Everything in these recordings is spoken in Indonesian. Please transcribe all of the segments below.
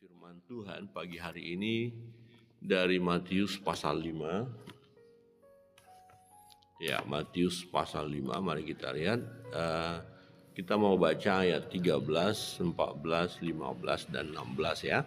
Firman Tuhan pagi hari ini dari Matius pasal 5. Ya, Matius pasal 5, mari kita lihat. Kita mau baca ayat 13, 14, 15, dan 16 ya.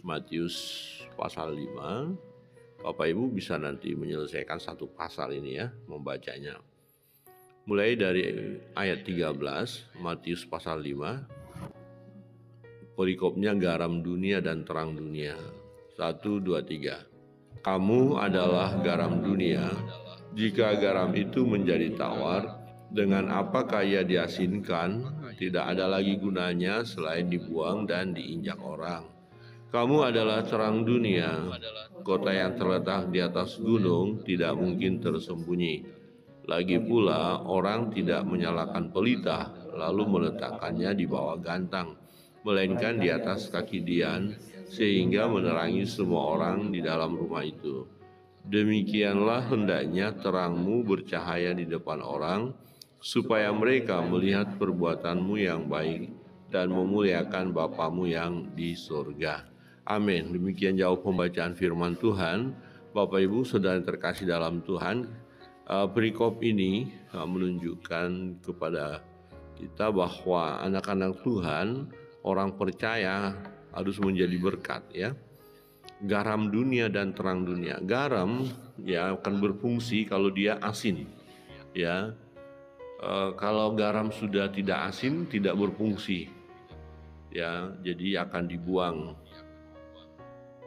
Matius pasal 5. Bapak Ibu bisa nanti menyelesaikan satu pasal ini ya, membacanya. Mulai dari ayat 13, Matius pasal 5. Perikopnya garam dunia dan terang dunia. 1, 2, 3. Kamu adalah garam dunia. Jika garam itu menjadi tawar, dengan apakah ia diasinkan? Tidak ada lagi gunanya selain dibuang dan diinjak orang. Kamu adalah terang dunia. Kota yang terletak di atas gunung tidak mungkin tersembunyi. Lagi pula orang tidak menyalakan pelita lalu meletakkannya di bawah gantang, melainkan di atas kaki dian, sehingga menerangi semua orang di dalam rumah itu. Demikianlah hendaknya terangmu bercahaya di depan orang, supaya mereka melihat perbuatanmu yang baik dan memuliakan Bapamu yang di surga. Amin. Demikian jauh pembacaan firman Tuhan. Bapak Ibu saudara yang terkasih dalam Tuhan, perikop ini menunjukkan kepada kita bahwa anak-anak Tuhan, orang percaya harus menjadi berkat ya. Garam dunia dan terang dunia. Garam ya akan berfungsi kalau dia asin ya. Kalau garam sudah tidak asin, tidak berfungsi ya, jadi akan dibuang.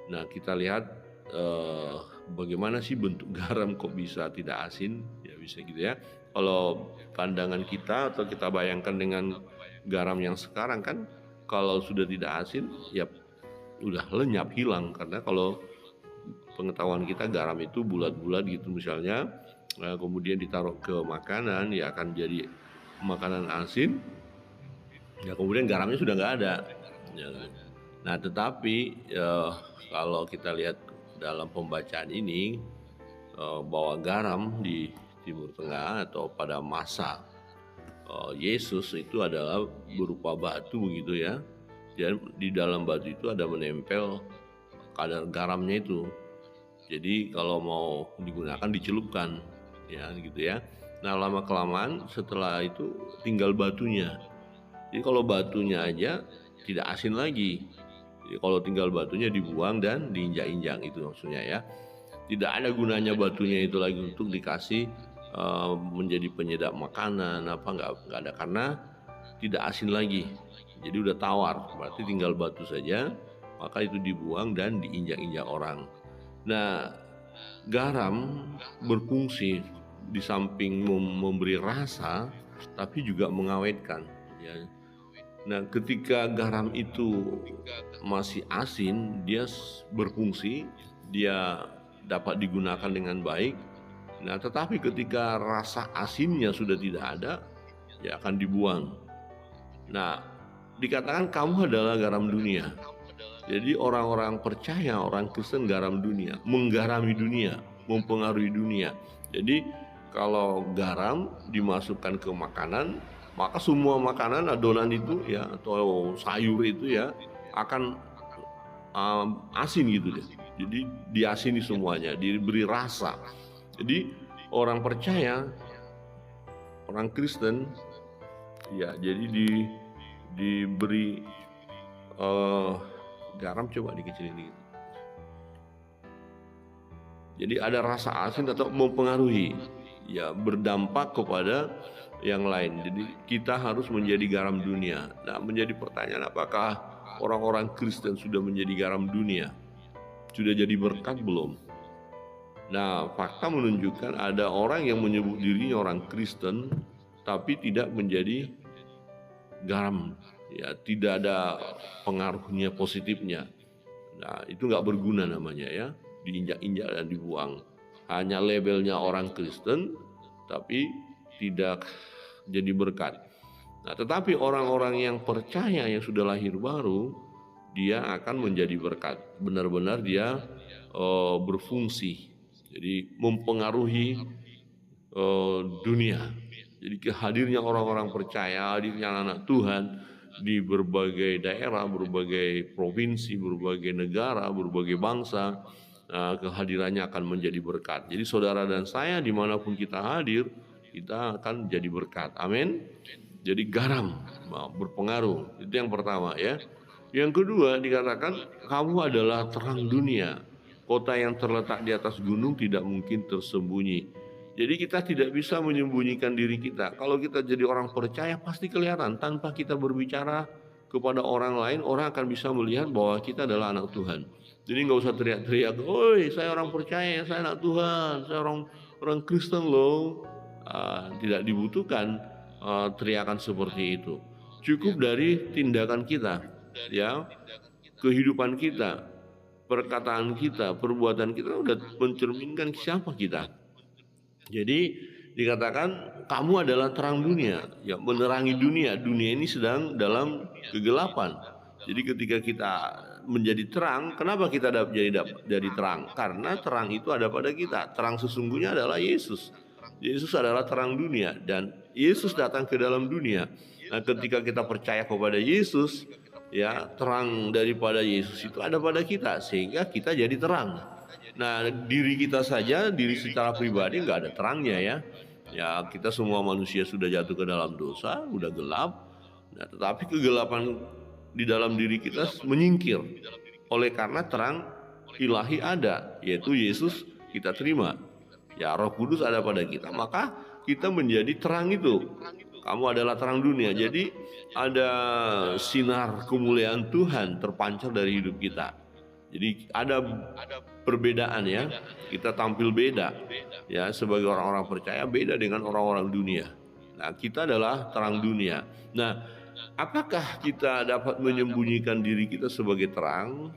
Nah, kita lihat bagaimana sih bentuk garam kok bisa tidak asin, ya bisa gitu ya. Kalau pandangan kita atau kita bayangkan dengan garam yang sekarang kan, kalau sudah tidak asin ya udah lenyap, hilang. Karena kalau pengetahuan kita garam itu bulat-bulat gitu misalnya, kemudian ditaruh ke makanan ya akan jadi makanan asin, ya kemudian garamnya sudah nggak ada ya. Nah tetapi kalau kita lihat dalam pembacaan ini bahwa garam di Timur Tengah atau pada masa Yesus itu adalah berupa batu gitu ya. Dan di dalam batu itu ada menempel kadar garamnya itu. Jadi kalau mau digunakan dicelupkan ya gitu ya. Nah lama kelamaan setelah itu tinggal batunya. Jadi kalau batunya aja tidak asin lagi. Jadi kalau tinggal batunya dibuang dan diinjak-injak, itu maksudnya ya. Tidak ada gunanya batunya itu lagi untuk dikasih menjadi penyedap makanan apa, nggak ada, karena tidak asin lagi. Jadi udah tawar, berarti tinggal batu saja, maka itu dibuang dan diinjak-injak orang. Nah, garam berfungsi di samping memberi rasa, tapi juga mengawetkan ya. Nah, ketika garam itu masih asin, dia berfungsi, dia dapat digunakan dengan baik. Nah, tetapi ketika rasa asinnya sudah tidak ada, ya akan dibuang. Nah, dikatakan kamu adalah garam dunia. Jadi orang-orang percaya, orang Kristen garam dunia, menggarami dunia, mempengaruhi dunia. Jadi kalau garam dimasukkan ke makanan, maka semua makanan adonan itu ya atau sayur itu ya akan asin gitu deh. Jadi diasini semuanya, diberi rasa. Jadi orang percaya, orang Kristen ya jadi diberi garam, coba dikecilin dikit. Jadi ada rasa asin atau mempengaruhi, ya berdampak kepada yang lain. Jadi kita harus menjadi garam dunia. Nah, menjadi pertanyaan, apakah orang-orang Kristen sudah menjadi garam dunia? Sudah jadi berkat belum? Nah, fakta menunjukkan ada orang yang menyebut dirinya orang Kristen tapi tidak menjadi garam, ya tidak ada pengaruhnya positifnya. Nah, itu nggak berguna namanya ya, diinjak-injak dan dibuang. Hanya labelnya orang Kristen tapi tidak jadi berkat. Nah, tetapi orang-orang yang percaya, yang sudah lahir baru, dia akan menjadi berkat. Benar-benar dia berfungsi, jadi mempengaruhi dunia. Jadi hadirnya orang-orang percaya, hadirnya anak Tuhan, di berbagai daerah, berbagai provinsi, berbagai negara, berbagai bangsa, kehadirannya akan menjadi berkat. Jadi saudara dan saya dimanapun kita hadir, kita akan jadi berkat. Amin. Jadi garam berpengaruh. Itu yang pertama ya. Yang kedua dikatakan kamu adalah terang dunia. Kota yang terletak di atas gunung tidak mungkin tersembunyi. Jadi kita tidak bisa menyembunyikan diri kita. Kalau kita jadi orang percaya pasti kelihatan. Tanpa kita berbicara kepada orang lain, orang akan bisa melihat bahwa kita adalah anak Tuhan. Jadi nggak usah teriak-teriak, "Oi, saya orang percaya, saya anak Tuhan, saya orang Kristen loh." Tidak dibutuhkan teriakan seperti itu. Cukup dari tindakan kita, ya, kehidupan kita, perkataan kita, perbuatan kita udah mencerminkan siapa kita. Jadi dikatakan kamu adalah terang dunia, ya, menerangi dunia. Dunia ini sedang dalam kegelapan. Jadi ketika kita menjadi terang, kenapa kita jadi terang? Karena terang itu ada pada kita. Terang sesungguhnya adalah Yesus. Yesus adalah terang dunia dan Yesus datang ke dalam dunia. Nah, ketika kita percaya kepada Yesus, ya, terang daripada Yesus itu ada pada kita sehingga kita jadi terang. Nah, diri kita saja, diri secara pribadi nggak ada terangnya ya. Ya, kita semua manusia sudah jatuh ke dalam dosa, udah gelap. Nah, tetapi kegelapan di dalam diri kita menyingkir. Oleh karena terang ilahi ada, yaitu Yesus kita terima. Ya, Roh Kudus ada pada kita, maka kita menjadi terang itu. Kamu adalah terang dunia. Jadi ada sinar kemuliaan Tuhan terpancar dari hidup kita. Jadi ada perbedaan ya. Kita tampil beda ya, sebagai orang-orang percaya beda dengan orang-orang dunia. Nah, kita adalah terang dunia. Nah, apakah kita dapat menyembunyikan diri kita sebagai terang?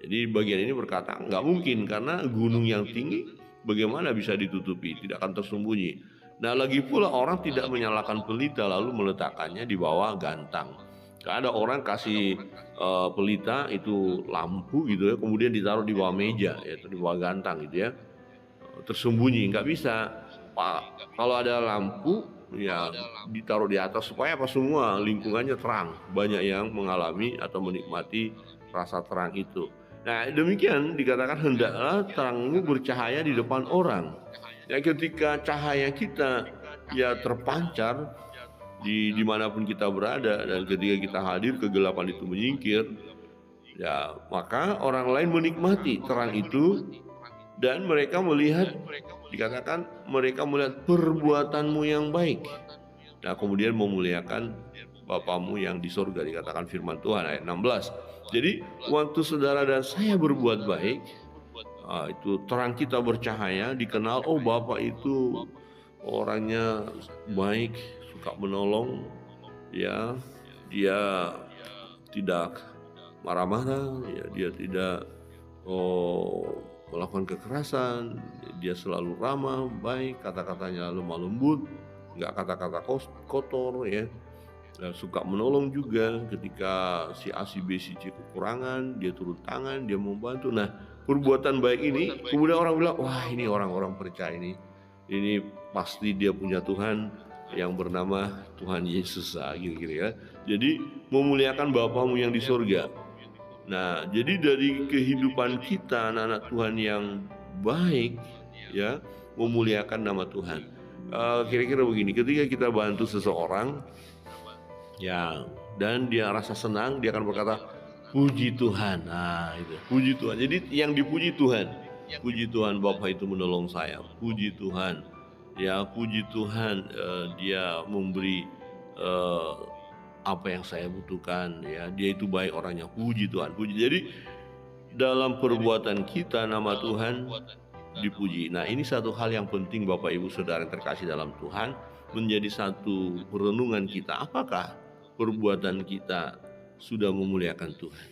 Jadi bagian ini berkata nggak mungkin, karena gunung yang tinggi bagaimana bisa ditutupi, tidak akan tersembunyi. Nah, lagi pula orang tidak menyalakan pelita lalu meletakkannya di bawah gantang. Ada orang kasih pelita itu lampu gitu ya, kemudian ditaruh di bawah meja, yaitu di bawah gantang gitu ya, tersembunyi, nggak bisa. Pak, kalau ada lampu ya ditaruh di atas supaya apa, semua lingkungannya terang, banyak yang mengalami atau menikmati rasa terang itu. Nah, demikian dikatakan hendaklah terangmu bercahaya di depan orang. Ya, ketika cahaya kita ya terpancar di dimanapun kita berada, dan ketika kita hadir kegelapan itu menyingkir, ya maka orang lain menikmati terang itu dan mereka melihat, dikatakan mereka melihat perbuatanmu yang baik. Nah, kemudian memuliakan Bapamu yang di surga, dikatakan firman Tuhan ayat 16. Jadi waktu saudara dan saya berbuat baik, itu terang kita bercahaya, dikenal, oh Bapak itu orangnya baik, suka menolong, ya, dia tidak marah-marah, ya, dia tidak melakukan kekerasan, dia selalu ramah, baik, kata-katanya lemah lembut, nggak kata-kata kotor ya. Suka menolong juga ketika si A, si B, si C kekurangan, dia turun tangan, dia membantu. Nah, perbuatan baik ini kemudian orang bilang, wah ini orang-orang percaya ini pasti dia punya Tuhan yang bernama Tuhan Yesus, gitu ya. Jadi memuliakan Bapamu yang di surga. Nah, jadi dari kehidupan kita anak-anak Tuhan yang baik ya, memuliakan nama Tuhan. Kira-kira begini, ketika kita bantu seseorang ya, dan dia rasa senang, dia akan berkata, puji Tuhan. Nah, itu puji Tuhan. Jadi yang dipuji Tuhan. Puji Tuhan, Bapak itu menolong saya. Puji Tuhan. Ya, puji Tuhan, dia memberi apa yang saya butuhkan. Ya, dia itu baik orangnya. Puji Tuhan. Puji. Jadi dalam perbuatan kita nama Tuhan dipuji. Nah, ini satu hal yang penting Bapak Ibu Saudara yang terkasih dalam Tuhan, menjadi satu perenungan kita. Apakah perbuatan kita sudah memuliakan Tuhan?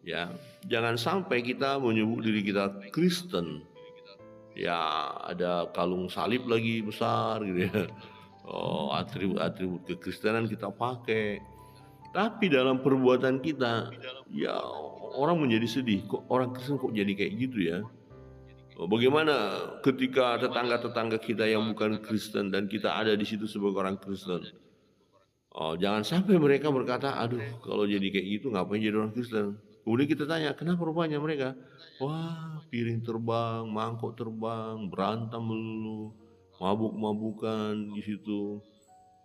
Ya, jangan sampai kita menyebut diri kita Kristen, ya ada kalung salib lagi besar gitu ya, atribut-atribut kekristenan kita pakai, tapi dalam perbuatan kita ya orang menjadi sedih, kok orang Kristen kok jadi kayak gitu ya. Bagaimana ketika tetangga-tetangga kita yang bukan Kristen dan kita ada di situ sebagai orang Kristen? Jangan sampai mereka berkata, aduh kalau jadi kayak gitu ngapain jadi orang Kristen. Kemudian kita tanya, kenapa rupanya mereka? Wah, piring terbang, mangkok terbang, berantem melulu, mabuk-mabukan di situ,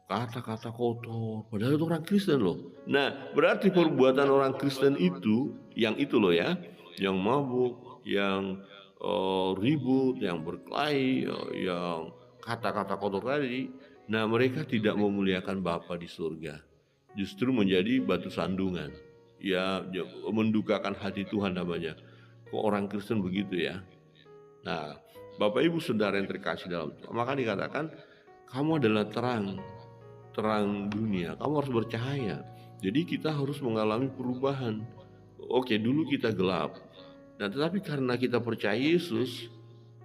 kata-kata kotor, padahal itu orang Kristen loh. Nah, berarti perbuatan orang Kristen itu loh ya, yang mabuk, yang ribut, yang berkelahi, yang kata-kata kotor tadi. Nah, mereka tidak memuliakan Bapa di surga, justru menjadi batu sandungan. Ya, mendukakan hati Tuhan namanya. Kok orang Kristen begitu ya? Nah, Bapak Ibu Saudara yang terkasih dalam Tuhan, maka dikatakan kamu adalah terang dunia, kamu harus bercahaya. Jadi kita harus mengalami perubahan. Oke, dulu kita gelap. Nah, tetapi karena kita percaya Yesus,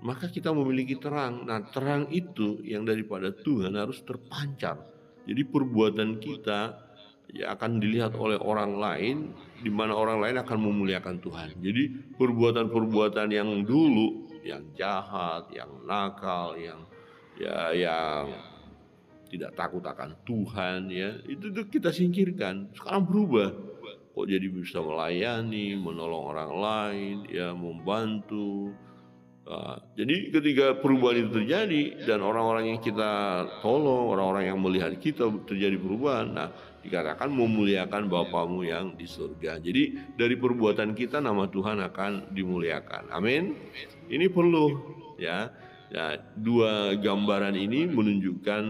maka kita memiliki terang. Nah, terang itu yang daripada Tuhan harus terpancar. Jadi perbuatan kita ya akan dilihat oleh orang lain, di mana orang lain akan memuliakan Tuhan. Jadi perbuatan-perbuatan yang dulu, yang jahat, yang nakal, yang tidak takut akan Tuhan ya, itu tuh kita singkirkan. Sekarang berubah, kok jadi bisa melayani, menolong orang lain ya, membantu. Jadi ketika perubahan itu terjadi dan orang-orang yang kita tolong, orang-orang yang melihat kita terjadi perubahan, nah dikatakan memuliakan Bapamu yang di surga. Jadi dari perbuatan kita nama Tuhan akan dimuliakan. Amin. Ini perlu ya. Ya, dua gambaran ini menunjukkan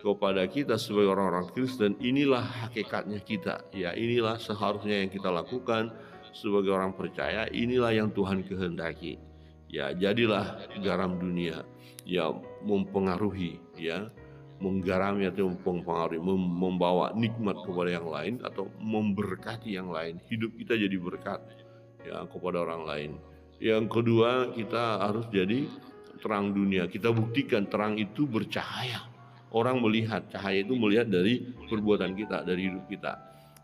kepada kita sebagai orang-orang Kristen, inilah hakikatnya kita. Ya, inilah seharusnya yang kita lakukan sebagai orang percaya, inilah yang Tuhan kehendaki. Ya, jadilah garam dunia, ya mempengaruhi, ya menggarami atau mempengaruhi, membawa nikmat kepada yang lain atau memberkati yang lain. Hidup kita jadi berkat ya kepada orang lain. Yang kedua, kita harus jadi terang dunia. Kita buktikan terang itu bercahaya. Orang melihat, cahaya itu melihat dari perbuatan kita, dari hidup kita.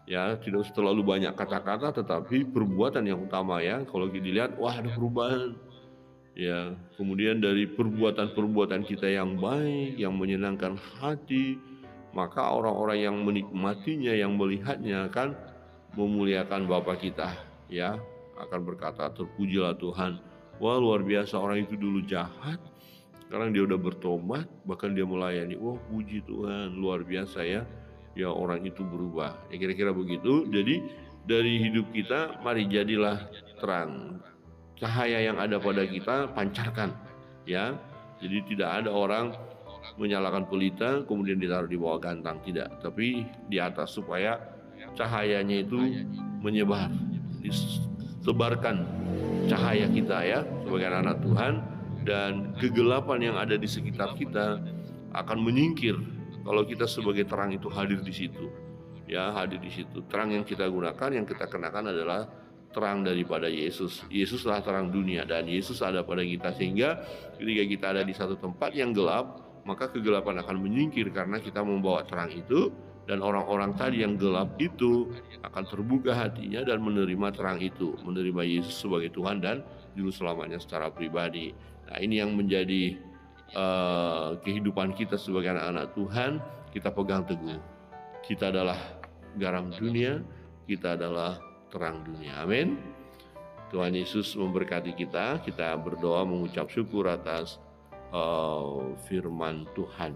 Ya, tidak terlalu banyak kata-kata, tetapi perbuatan yang utama ya. Kalau dilihat, wah ada perubahan. Ya, kemudian dari perbuatan-perbuatan kita yang baik, yang menyenangkan hati, maka orang-orang yang menikmatinya, yang melihatnya akan memuliakan Bapa kita, ya, akan berkata, terpujilah Tuhan. Wah, luar biasa, orang itu dulu jahat, sekarang dia udah bertobat, bahkan dia melayani. Wah, puji Tuhan, luar biasa ya. Ya, orang itu berubah. Ya, kira-kira begitu. Jadi dari hidup kita, mari jadilah terang. Cahaya yang ada pada kita pancarkan, ya. Jadi tidak ada orang menyalakan pelita kemudian ditaruh di bawah gantang, tidak, tapi di atas supaya cahayanya itu menyebar, disebarkan cahaya kita ya sebagai anak Tuhan, dan kegelapan yang ada di sekitar kita akan menyingkir kalau kita sebagai terang itu hadir di situ. Ya, hadir di situ. Terang yang kita gunakan, yang kita kenakan adalah terang daripada Yesus. Yesuslah terang dunia dan Yesus ada pada kita, sehingga ketika kita ada di satu tempat yang gelap, maka kegelapan akan menyingkir karena kita membawa terang itu, dan orang-orang tadi yang gelap itu akan terbuka hatinya dan menerima terang itu, menerima Yesus sebagai Tuhan dan juru selamatnya secara pribadi. Nah, ini yang menjadi kehidupan kita sebagai anak-anak Tuhan. Kita pegang teguh. Kita adalah garam dunia, kita adalah terang dunia. Amin. Tuhan Yesus memberkati kita. Kita berdoa mengucap syukur atas firman Tuhan.